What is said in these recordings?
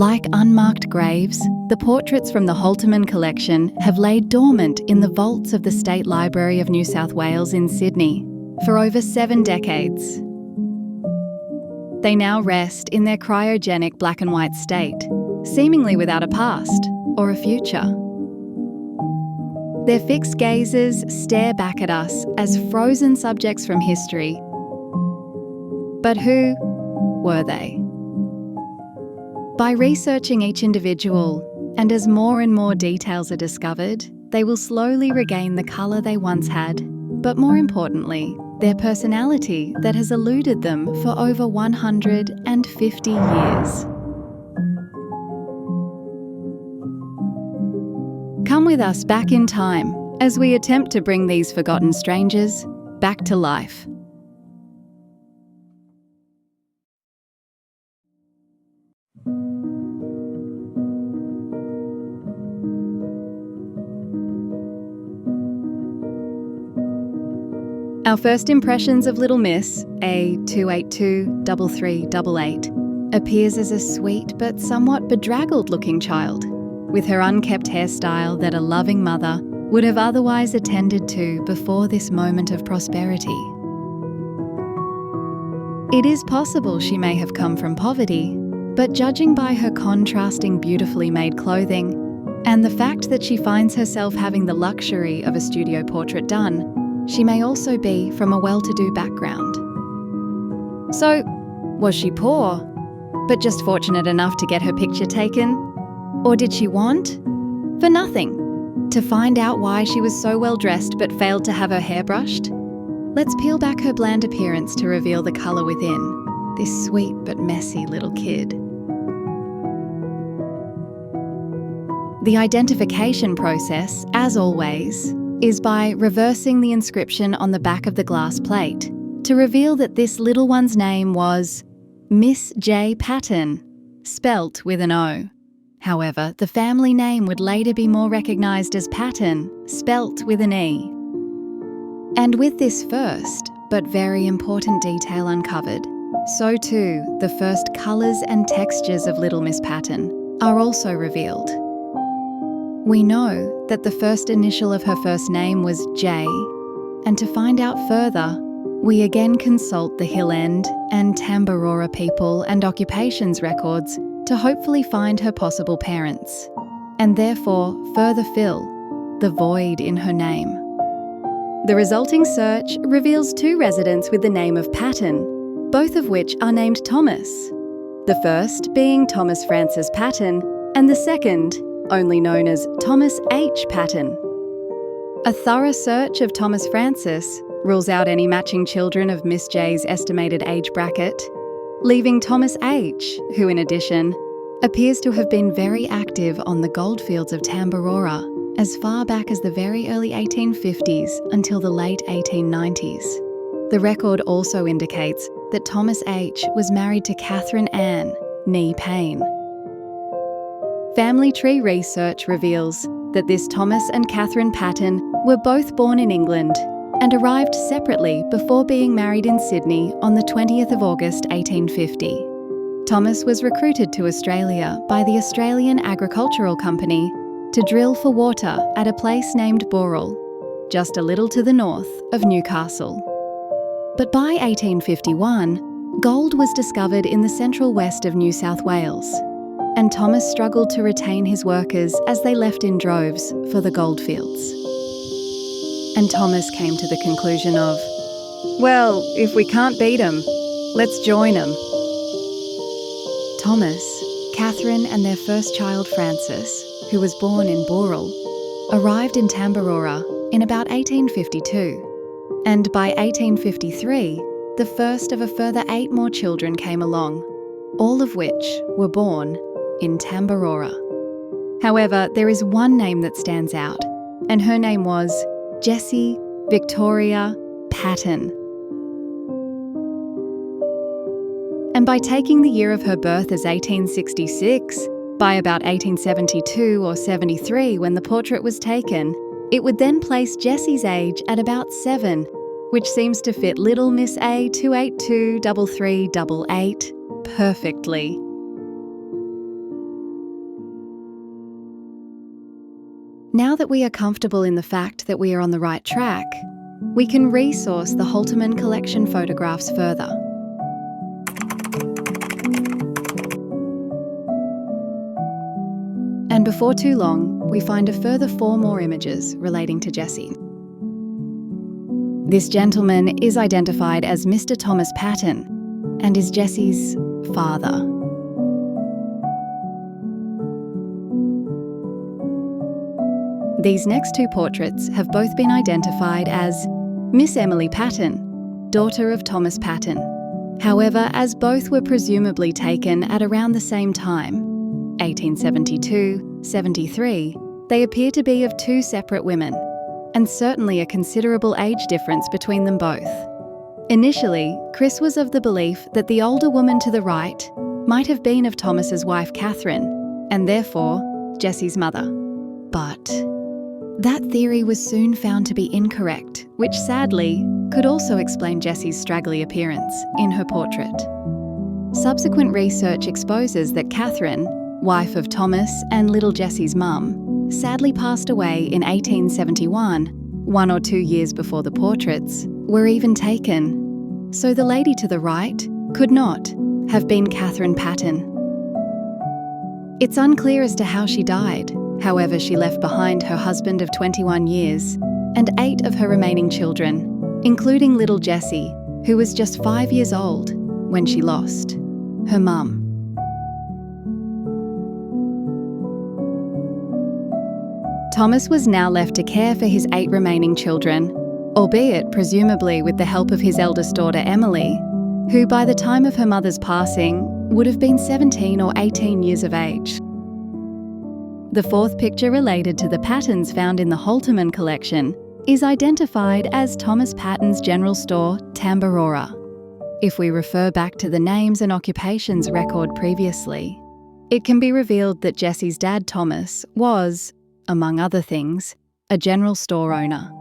Like unmarked graves, the portraits from the Holtermann Collection have laid dormant in the vaults of the State Library of New South Wales in Sydney for over 7 decades. They now rest in their cryogenic black and white state, seemingly without a past or a future. Their fixed gazes stare back at us as frozen subjects from history. But who were they? By researching each individual, and as more and more details are discovered, they will slowly regain the colour they once had, but more importantly, their personality that has eluded them for over 150 years. Come with us back in time as we attempt to bring these forgotten strangers back to life. Our first impressions of Little Miss, A2823388, appears as a sweet but somewhat bedraggled-looking child, with her unkept hairstyle that a loving mother would have otherwise attended to before this moment of prosperity. It is possible she may have come from poverty, but judging by her contrasting beautifully made clothing and the fact that she finds herself having the luxury of a studio portrait done, she may also be from a well-to-do background. So, was she poor, but just fortunate enough to get her picture taken? Or did she want, for nothing, to find out why she was so well dressed but failed to have her hair brushed? Let's peel back her bland appearance to reveal the colour within this sweet but messy little kid. The identification process, as always, is by reversing the inscription on the back of the glass plate to reveal that this little one's name was Miss J. Patton, spelt with an O. However, the family name would later be more recognised as Patton, spelt with an E. And with this first, but very important detail uncovered, so too the first colours and textures of Little Miss Patton are also revealed. We know that the first initial of her first name was J, and to find out further, we again consult the Hill End and Tambaroora people and occupations records to hopefully find her possible parents, and therefore further fill the void in her name. The resulting search reveals 2 residents with the name of Patton, both of which are named Thomas, the first being Thomas Francis Patton, and the second only known as Thomas H. Patton. A thorough search of Thomas Francis rules out any matching children of Miss J's estimated age bracket, leaving Thomas H., who in addition appears to have been very active on the goldfields of Tambaroora as far back as the very early 1850s until the late 1890s. The record also indicates that Thomas H. was married to Catherine Ann, née Payne. Family tree research reveals that this Thomas and Catherine Patton were both born in England and arrived separately before being married in Sydney on the 20th of August 1850. Thomas was recruited to Australia by the Australian Agricultural Company to drill for water at a place named Booral, just a little to the north of Newcastle. But by 1851, gold was discovered in the central west of New South Wales, and Thomas struggled to retain his workers as they left in droves for the goldfields. And Thomas came to the conclusion of, well, if we can't beat 'em, let's join 'em. Thomas, Catherine and their first child Francis, who was born in Booral, arrived in Tambaroora in about 1852, and by 1853, the first of a further 8 more children came along, all of which were born in Tambaroora. However, there is one name that stands out, and her name was Jessie Victoria Patton. And by taking the year of her birth as 1866, by about 1872 or 73 when the portrait was taken, it would then place Jessie's age at about 7, which seems to fit Little Miss A2823388 perfectly. Now that we are comfortable in the fact that we are on the right track, we can resource the Holtermann Collection photographs further. And before too long, we find a further 4 more images relating to Jessie. This gentleman is identified as Mr. Thomas Patton and is Jessie's father. These next 2 portraits have both been identified as Miss Emily Patton, daughter of Thomas Patton. However, as both were presumably taken at around the same time, 1872-73, they appear to be of 2 separate women, and certainly a considerable age difference between them both. Initially, Chris was of the belief that the older woman to the right might have been of Thomas's wife Catherine, and therefore Jessie's mother. But that theory was soon found to be incorrect, which sadly could also explain Jessie's straggly appearance in her portrait. Subsequent research exposes that Catherine, wife of Thomas and little Jessie's mum, sadly passed away in 1871, 1 or 2 years before the portraits were even taken. So the lady to the right could not have been Catherine Patton. It's unclear as to how she died. However, she left behind her husband of 21 years and 8 of her remaining children, including little Jessie, who was just 5 years old when she lost her mum. Thomas was now left to care for his 8 remaining children, albeit presumably with the help of his eldest daughter Emily, who by the time of her mother's passing would have been 17 or 18 years of age. The 4th picture related to the Pattons found in the Holtermann Collection is identified as Thomas Patton's General Store, Tambaroora. If we refer back to the names and occupations record previously, it can be revealed that Jessie's dad Thomas was, among other things, a general store owner.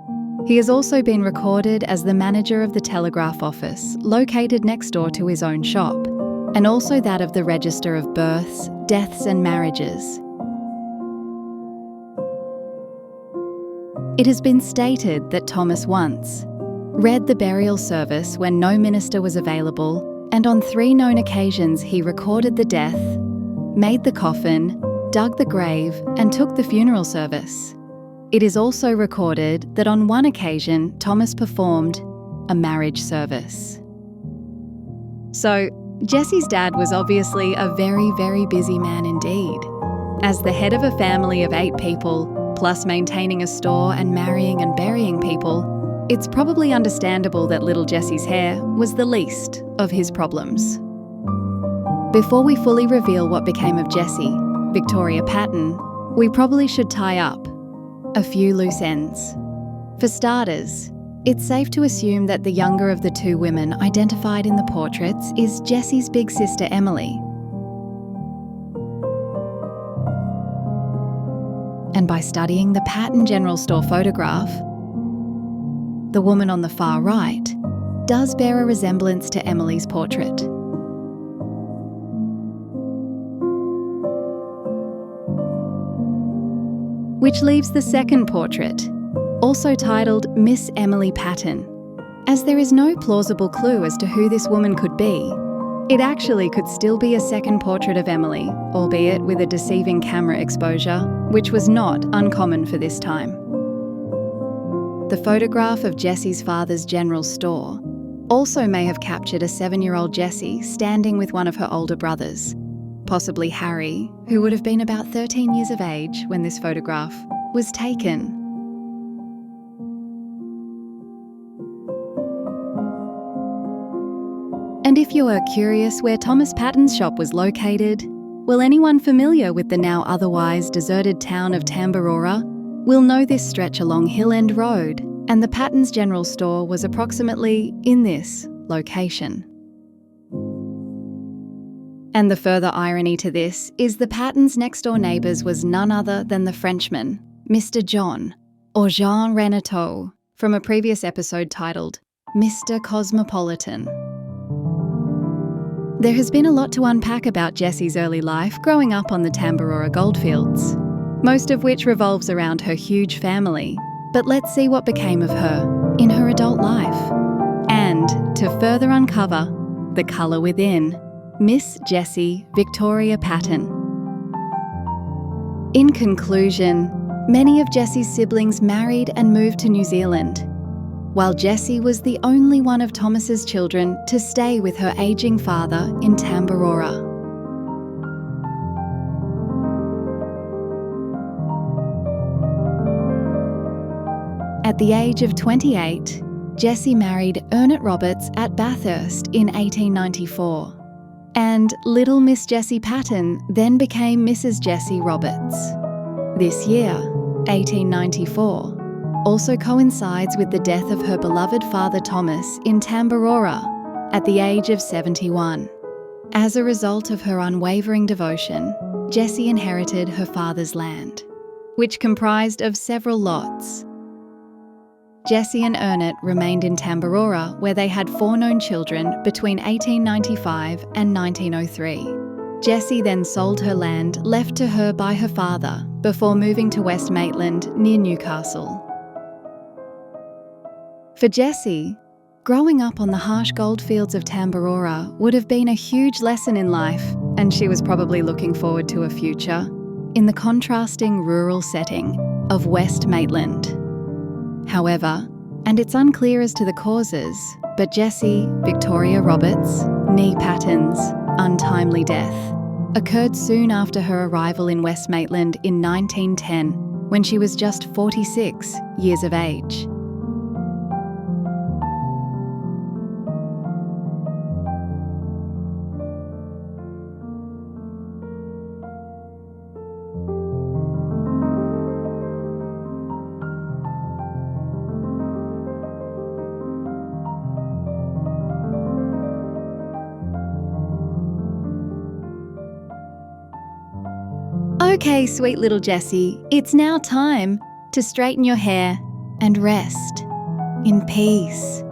He has also been recorded as the manager of the telegraph office located next door to his own shop, and also that of the Register of Births, Deaths and Marriages. It has been stated that Thomas once read the burial service when no minister was available, and on 3 known occasions he recorded the death, made the coffin, dug the grave, and took the funeral service. It is also recorded that on one occasion Thomas performed a marriage service. So, Jessie's dad was obviously a very, very busy man indeed. As the head of a family of 8 people, plus maintaining a store and marrying and burying people, it's probably understandable that little Jessie's hair was the least of his problems. Before we fully reveal what became of Jessie, Victoria Patton, we probably should tie up a few loose ends. For starters, it's safe to assume that the younger of the 2 women identified in the portraits is Jessie's big sister Emily. And by studying the Patton General Store photograph, the woman on the far right does bear a resemblance to Emily's portrait. Which leaves the second portrait, also titled Miss Emily Patton. As there is no plausible clue as to who this woman could be, it actually could still be a second portrait of Emily, albeit with a deceiving camera exposure, which was not uncommon for this time. The photograph of Jessie's father's general store also may have captured a 7-year-old Jessie standing with one of her older brothers, possibly Harry, who would have been about 13 years of age when this photograph was taken. And if you are curious where Thomas Patton's shop was located, well, anyone familiar with the now otherwise deserted town of Tambaroora will know this stretch along Hill End Road, and the Patton's General Store was approximately in this location. And the further irony to this is the Pattons' next-door neighbours was none other than the Frenchman, Mr. John, or Jean Renateau, from a previous episode titled Mr. Cosmopolitan. There has been a lot to unpack about Jessie's early life growing up on the Tambaroora goldfields. most of which revolves around her huge family. But let's see what became of her in her adult life. And to further uncover the colour within, Miss Jessie Victoria Patton. In conclusion, many of Jessie's siblings married and moved to New Zealand, while Jessie was the only one of Thomas's children to stay with her ageing father in Tambaroora. At the age of 28, Jessie married Ernest Roberts at Bathurst in 1894, and little Miss Jessie Patton then became Mrs. Jessie Roberts. This year, 1894, also coincides with the death of her beloved father Thomas in Tambaroora at the age of 71. As a result of her unwavering devotion, Jessie inherited her father's land, which comprised of several lots. Jessie and Ernest remained in Tambaroora, where they had 4 known children between 1895 and 1903. Jessie then sold her land left to her by her father before moving to West Maitland near Newcastle. For Jessie, growing up on the harsh goldfields of Tambaroora would have been a huge lesson in life, and she was probably looking forward to a future in the contrasting rural setting of West Maitland. However, and it's unclear as to the causes, but Jessie Victoria Roberts, née Patton's, untimely death occurred soon after her arrival in West Maitland in 1910, when she was just 46 years of age. Okay, sweet little Jessie, it's now time to straighten your hair and rest in peace.